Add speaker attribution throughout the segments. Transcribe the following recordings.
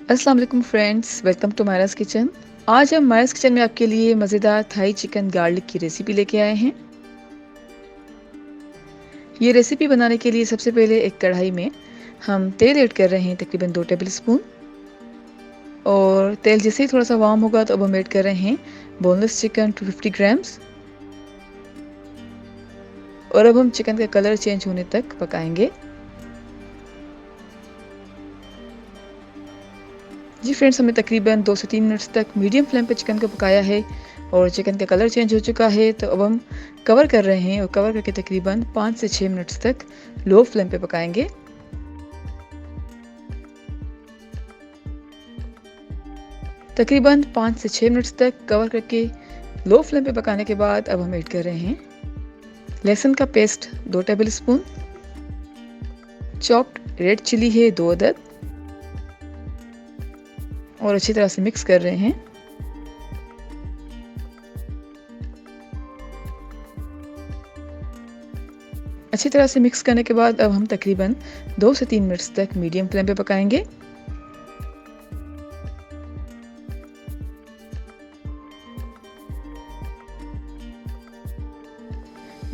Speaker 1: अस्सलाम वालेकुम friends, welcome to Myra's kitchen. आज हम मायरास किचन में आपके लिए मज़ेदार थाई चिकन गार्लिक की रेसिपी लेके आए हैं। ये रेसिपी बनाने के लिए सबसे पहले एक कढ़ाई में हम तेल ऐड कर रहे हैं, तकरीबन 2 टेबल स्पून। और तेल जैसे ही थोड़ा सा वार्म होगा तो अब हम ऐड कर रहे हैं बोनलेस चिकन 250 ग्राम्स। और अब हम चिकन का कलर चेंज होने तक पकाएंगे। जी फ्रेंड्स, हमने तकरीबन 2 से 3 मिनट्स तक मीडियम फ्लेम पे चिकन को पकाया है और चिकन का कलर चेंज हो चुका है। तो अब हम कवर कर रहे हैं और कवर करके तकरीबन 5 से 6 मिनट्स तक लो फ्लेम पे पकाएंगे। तकरीबन 5 से 6 मिनट्स तक कवर करके लो फ्लेम पे पकाने के बाद अब हम ऐड कर रहे हैं लहसुन का paste 2 tablespoon, chopped red chilli है 2 अदद, और अच्छी तरह से मिक्स कर रहे हैं। अच्छी तरह से मिक्स करने के बाद अब हम तकरीबन 2 से 3 मिनट्स तक मीडियम फ्लेम पे पकाएंगे।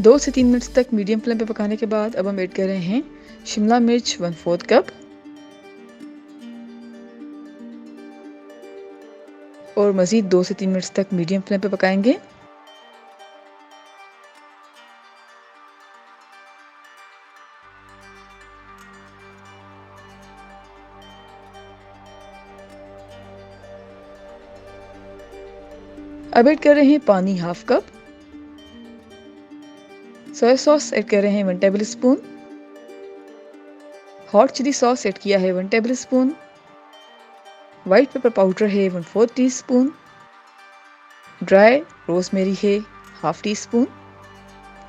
Speaker 1: दो से 3 मिनट्स तक मीडियम फ्लेम पे पकाने के बाद अब हम ऐड कर रहे हैं शिमला मिर्च 1/4 कप और मज़ीद 2 से 3 मिनट्स तक मीडियम फ्लेम पे पकाएंगे। अब ऐड कर रहे हैं पानी 1/2 कप, सोया सॉस ऐड कर रहे हैं 1 tablespoon, hot chilli sauce add किया है 1 tablespoon, white pepper powder है 1/4 टीस्पून, ड्राई रोजमेरी है 1/2 टीस्पून,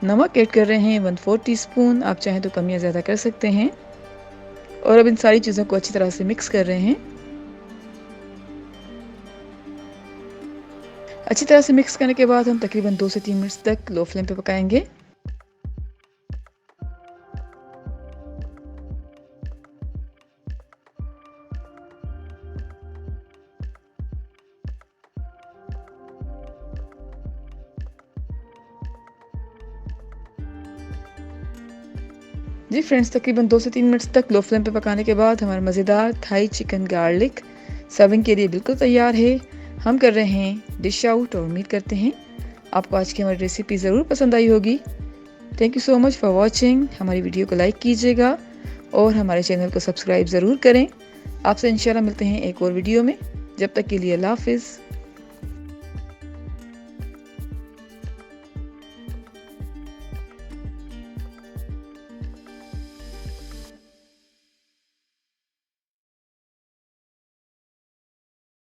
Speaker 1: नमक ऐड कर रहे हैं 1/4 टीस्पून। आप चाहें तो कम या ज़्यादा कर सकते हैं। और अब इन सारी चीज़ों को अच्छी तरह से मिक्स कर रहे हैं। अच्छी तरह से मिक्स करने के बाद हम तकरीबन 2 से 3 मिनट्स तक लो फ्लेम पे पकाएंगे। जी फ्रेंड्स, तकरीबन 2 से 3 मिनट्स तक लो फ्लेम पे पकाने के बाद हमारा मज़ेदार थाई चिकन गार्लिक सर्विंग के लिए बिल्कुल तैयार है। हम कर रहे हैं डिश आउट और उम्मीद करते हैं आपको आज की हमारी रेसिपी ज़रूर पसंद आई होगी। Thank you so much for watching. हमारी वीडियो को लाइक कीजिएगा और हमारे चैनल को सब्सक्राइब ज़रूर करें। आपसे इंशाल्लाह मिलते हैं एक और वीडियो में। जब तक के लिए अल्लाह हाफिज़।